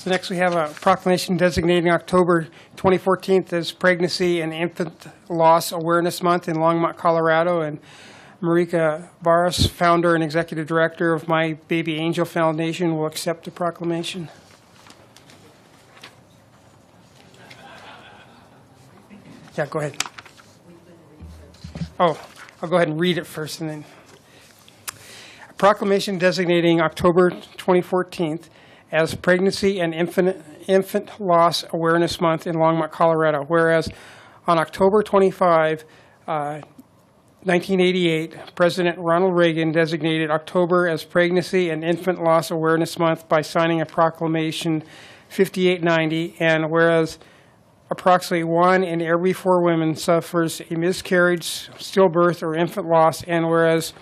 So next we have a proclamation designating October 2014 as Pregnancy and Infant Loss Awareness Month in Longmont, Colorado. And Marika Baris, founder and executive director of My Baby Angel Foundation, will accept the proclamation. Yeah, go ahead. Oh, I'll go ahead and read it first and then. A proclamation designating October 2014 as Pregnancy and Infant Loss Awareness Month in Longmont, Colorado. Whereas on October 25, 1988, President Ronald Reagan designated October as Pregnancy and Infant Loss Awareness Month by signing a Proclamation 5890, and whereas approximately 1 in every 4 women suffers a miscarriage, stillbirth, or infant loss, and whereas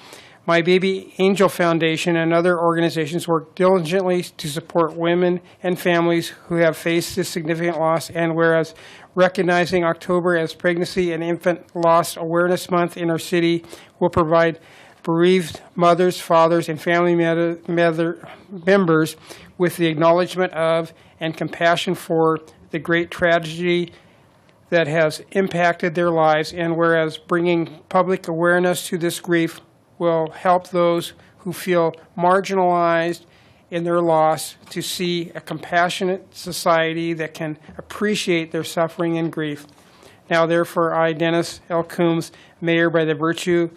My Baby Angel Foundation and other organizations work diligently to support women and families who have faced this significant loss, and whereas recognizing October as Pregnancy and Infant Loss Awareness Month in our city will provide bereaved mothers, fathers, and family members with the acknowledgement of and compassion for the great tragedy that has impacted their lives, and whereas bringing public awareness to this grief will help those who feel marginalized in their loss to see a compassionate society that can appreciate their suffering and grief. Now, therefore, I, Dennis L. Coombs, Mayor, by the virtue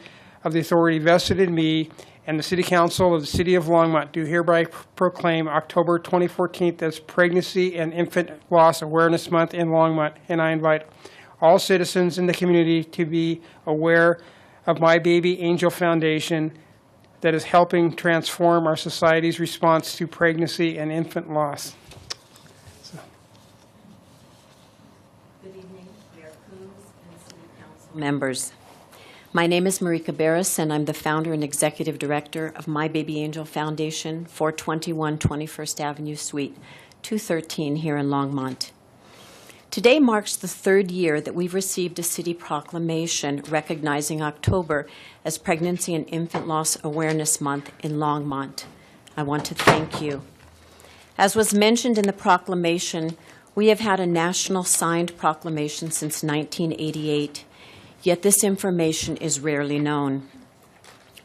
of the authority vested in me, and the City Council of the City of Longmont, do hereby proclaim October 2014 as Pregnancy and Infant Loss Awareness Month in Longmont, and I invite all citizens in the community to be aware of My Baby Angel Foundation that is helping transform our society's response to pregnancy and infant loss. Good evening, Mayor Coombs and City Council members. My name is Marika Baris, and I'm the founder and executive director of My Baby Angel Foundation, 421 21st Avenue Suite 213 here in Longmont. Today marks the 3rd year that we've received a city proclamation recognizing October as Pregnancy and Infant Loss Awareness Month in Longmont. I want to thank you. As was mentioned in the proclamation, we have had a national signed proclamation since 1988, yet this information is rarely known.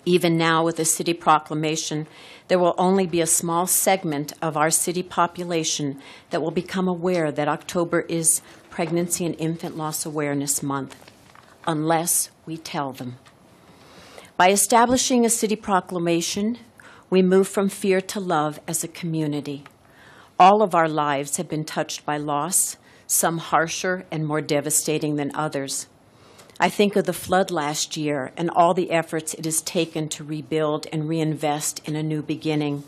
Even now, with a city proclamation, there will only be a small segment of our city population that will become aware that October is Pregnancy and Infant Loss Awareness Month, unless we tell them. By establishing a city proclamation, we move from fear to love as a community. All of our lives have been touched by loss, some harsher and more devastating than others. I think of the flood last year and all the efforts it has taken to rebuild and reinvest in a new beginning.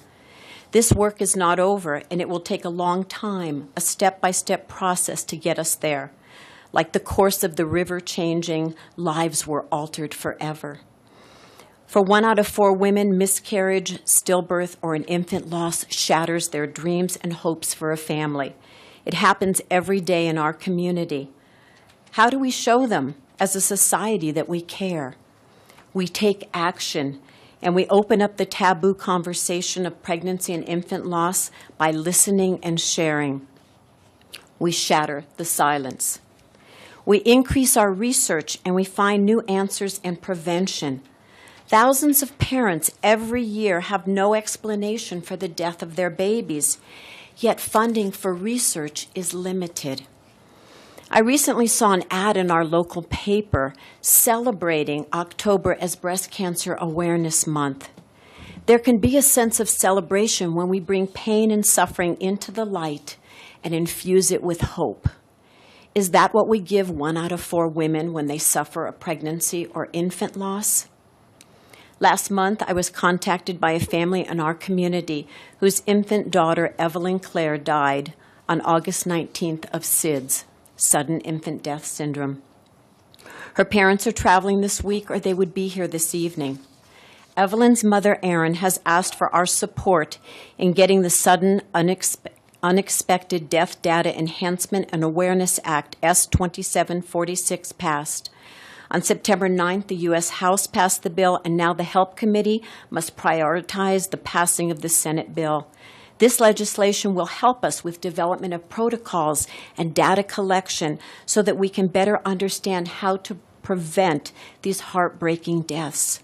This work is not over, and it will take a long time, a step-by-step process to get us there. Like the course of the river changing, lives were altered forever. For 1 out of 4 women, miscarriage, stillbirth, or an infant loss shatters their dreams and hopes for a family. It happens every day in our community. How do we show them as a society that we care? We take action, and we open up the taboo conversation of pregnancy and infant loss by listening and sharing. We shatter the silence. We increase our research, and we find new answers and prevention. Thousands of parents every year have no explanation for the death of their babies, yet funding for research is limited. I recently saw an ad in our local paper celebrating October as Breast Cancer Awareness Month. There can be a sense of celebration when we bring pain and suffering into the light and infuse it with hope. Is that what we give 1 out of 4 women when they suffer a pregnancy or infant loss? Last month, I was contacted by a family in our community whose infant daughter, Evelyn Clare, died on August 19th of SIDS, sudden infant death syndrome. Her parents are traveling this week, or they would be here this evening. Evelyn's mother, Erin, has asked for our support in getting the Sudden Unexpected Death Data Enhancement and Awareness Act, S-2746, passed. On September 9th, the U.S. House passed the bill, and now the HELP Committee must prioritize the passing of the Senate bill. This legislation will help us with development of protocols and data collection so that we can better understand how to prevent these heartbreaking deaths.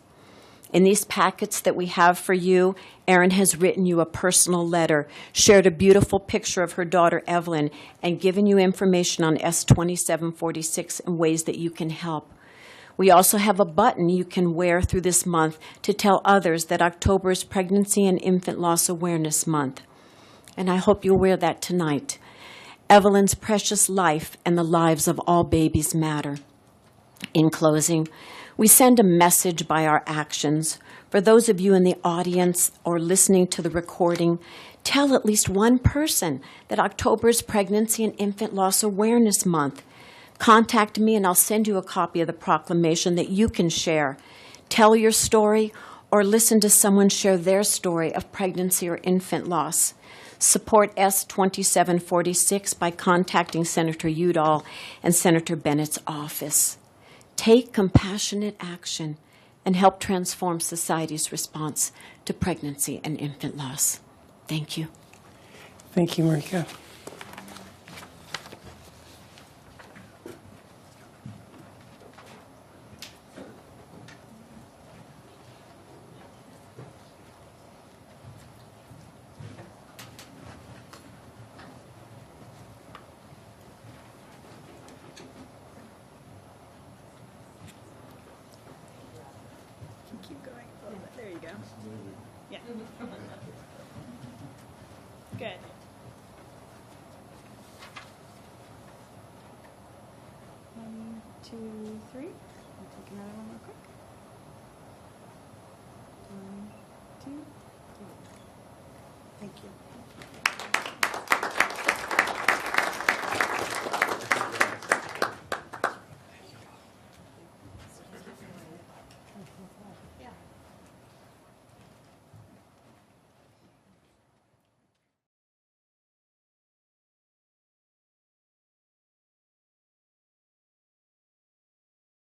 In these packets that we have for you, Erin has written you a personal letter, shared a beautiful picture of her daughter Evelyn, and given you information on S2746 and ways that you can help. We also have a button you can wear through this month to tell others that October is Pregnancy and Infant Loss Awareness Month. And I hope you'll wear that tonight. Evelyn's precious life and the lives of all babies matter. In closing, we send a message by our actions. For those of you in the audience or listening to the recording, tell at least one person that October is Pregnancy and Infant Loss Awareness Month. Contact me and I'll send you a copy of the proclamation that you can share. Tell your story or listen to someone share their story of pregnancy or infant loss. Support S2746 by contacting Senator Udall and Senator Bennett's office. Take compassionate action and help transform society's response to pregnancy and infant loss. Thank you. Thank you, Marika. Keep going a little bit. There you go. Yeah. Good. One, two, three. I'll take another one real quick. One, two, three. Thank you.